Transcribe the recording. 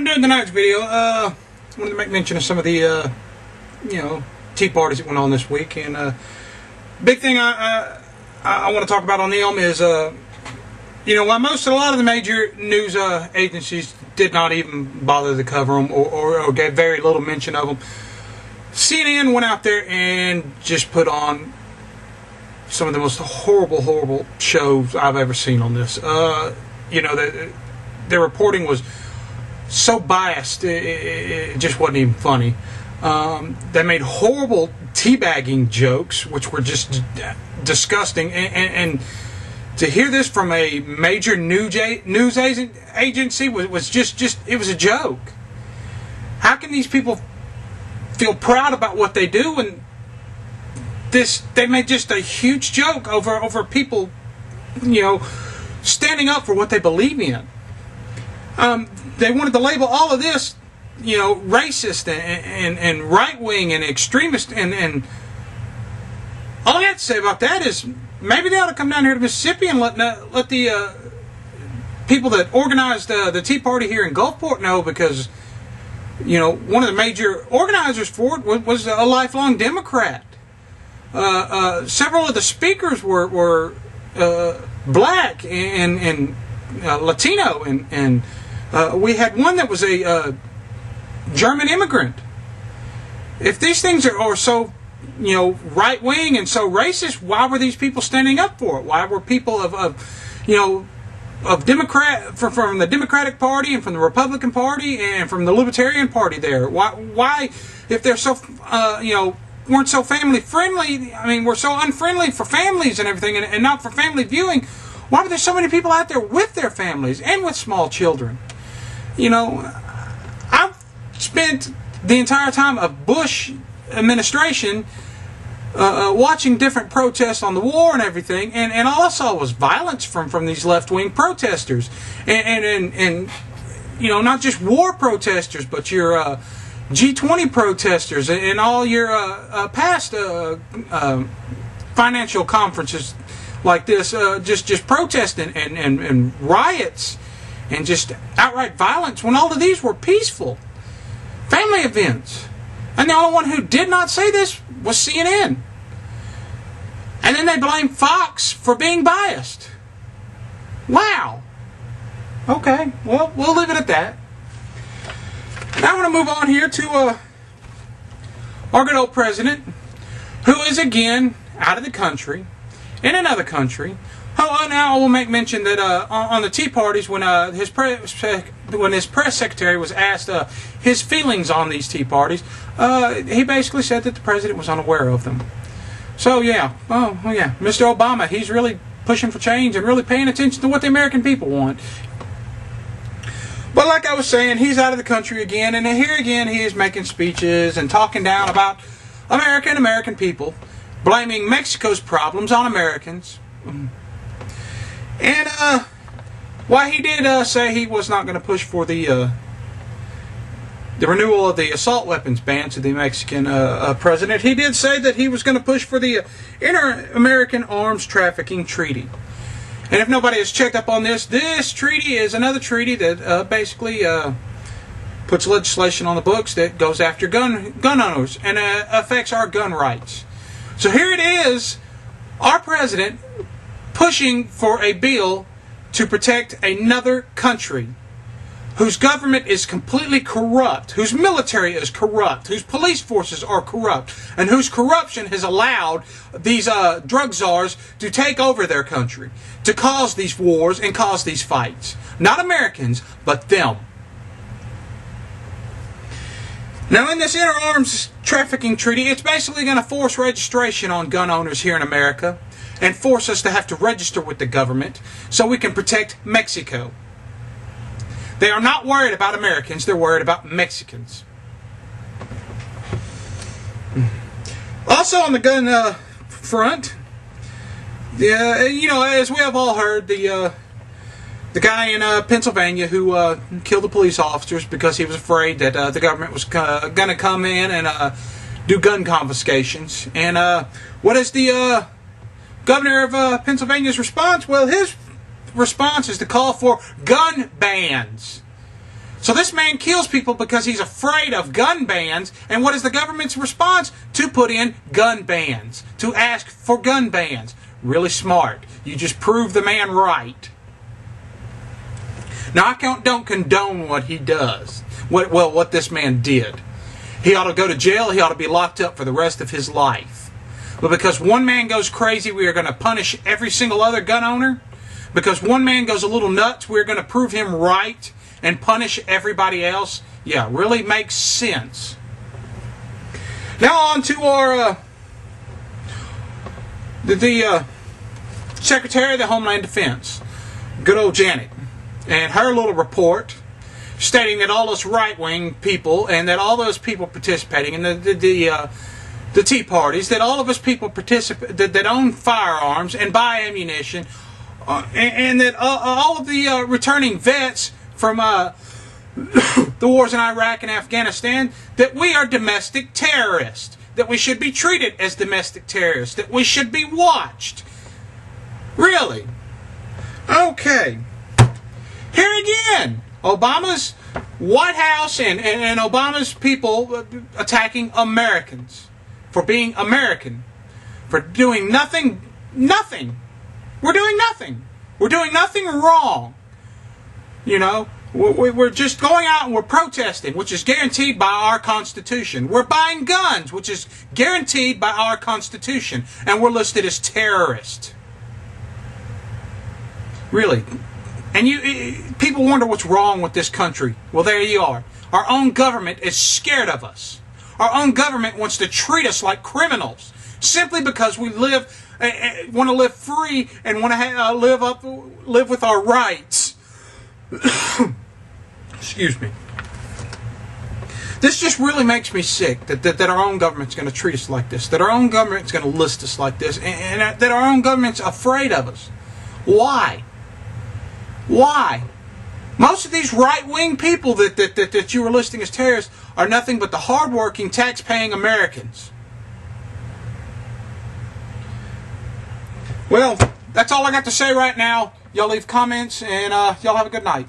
I'm doing tonight's video. I wanted to make mention of some of the, tea parties that went on this week, and big thing I want to talk about on them is, while a lot of the major news agencies did not even bother to cover them or gave very little mention of them, CNN went out there and just put on some of the most horrible shows I've ever seen on this. Their reporting was so biased, it just wasn't even funny. They made horrible teabagging jokes, which were just disgusting. And to hear this from a major news agency was just it was a joke. How can these people feel proud about what they do when they made just a huge joke over people, standing up for what they believe in? They wanted to label all of this, racist and right-wing and extremist, and all I have to say about that is maybe they ought to come down here to Mississippi and let the people that organized the Tea Party here in Gulfport know, because one of the major organizers for it was a lifelong Democrat. Several of the speakers were black and Latino, and we had one that was a German immigrant. If these things are so right-wing and so racist, why were these people standing up for it? Why were people of Democrat from the Democratic Party and from the Republican Party and from the Libertarian Party there? Why if they're so weren't so family friendly? I mean, we're so unfriendly for families and everything, and not for family viewing. Why were there so many people out there with their families and with small children? I've spent the entire time of Bush administration watching different protests on the war and everything, and all I saw was violence from these left-wing protesters, and not just war protesters, but your G20 protesters and all your past financial conferences like this, just protesting and riots and just outright violence, when all of these were peaceful family events. And the only one who did not say this was CNN. And then they blame Fox for being biased. Wow. Okay, well, we'll leave it at that. Now I want to move on here to our good old president, who is again out of the country, in another country. Oh, now I will make mention that on the Tea Parties, when his press secretary was asked his feelings on these Tea Parties, he basically said that the president was unaware of them. So yeah, Mr. Obama, he's really pushing for change and really paying attention to what the American people want. But like I was saying, he's out of the country again, and here again he is making speeches and talking down about America and American people, blaming Mexico's problems on Americans. And while he did say he was not going to push for the renewal of the assault weapons ban to the Mexican president, he did say that he was going to push for the Inter-American Arms Trafficking Treaty. And if nobody has checked up on this treaty is another treaty that basically puts legislation on the books that goes after gun owners and affects our gun rights. So here it is, our president pushing for a bill to protect another country whose government is completely corrupt, whose military is corrupt, whose police forces are corrupt, and whose corruption has allowed these drug czars to take over their country, to cause these wars and cause these fights. Not Americans, but them. Now, in this Inter-Arms Trafficking Treaty, it's basically going to force registration on gun owners here in America and force us to have to register with the government so we can protect Mexico. They are not worried about Americans, they're worried about Mexicans. Also on the gun front, as we have all heard, the guy in Pennsylvania who killed the police officers because he was afraid that the government was going to come in and do gun confiscations. And what is the governor of Pennsylvania's response? Well, his response is to call for gun bans. So So this man kills people because he's afraid of gun bans. And what is the government's response? To put in gun bans. To ask for gun bans. Really smart. You just prove the man right. Now, I don't condone what he does. What this man did. He ought to go to jail. He ought to be locked up for the rest of his life. But because one man goes crazy, we are going to punish every single other gun owner. Because one man goes a little nuts, we're going to prove him right and punish everybody else. Yeah, really makes sense. Now on to our the Secretary of the Homeland Defense, good old Janet, and her little report stating that all those right-wing people and that all those people participating in the Tea Parties, that all of us people participate that own firearms and buy ammunition, and that all of the returning vets from the wars in Iraq and Afghanistan, that we are domestic terrorists, that we should be treated as domestic terrorists, that we should be watched. Really? Okay. Here again, Obama's White House and Obama's people attacking Americans for being American, for doing nothing. We're doing nothing. We're doing nothing wrong. You know, we're just going out and we're protesting, which is guaranteed by our Constitution. We're buying guns, which is guaranteed by our Constitution. And we're listed as terrorists. Really. And people wonder what's wrong with this country. Well, there you are. Our own government is scared of us. Our own government wants to treat us like criminals simply because we want to live free and want to live with our rights. Excuse me. This just really makes me sick that our own government's going to treat us like this, that our own government's going to list us like this, and that our own government's afraid of us. Why? Why? Most of these right-wing people that you were listing as terrorists are nothing but the hard-working, tax-paying Americans. Well, that's all I got to say right now. Y'all leave comments, and y'all have a good night.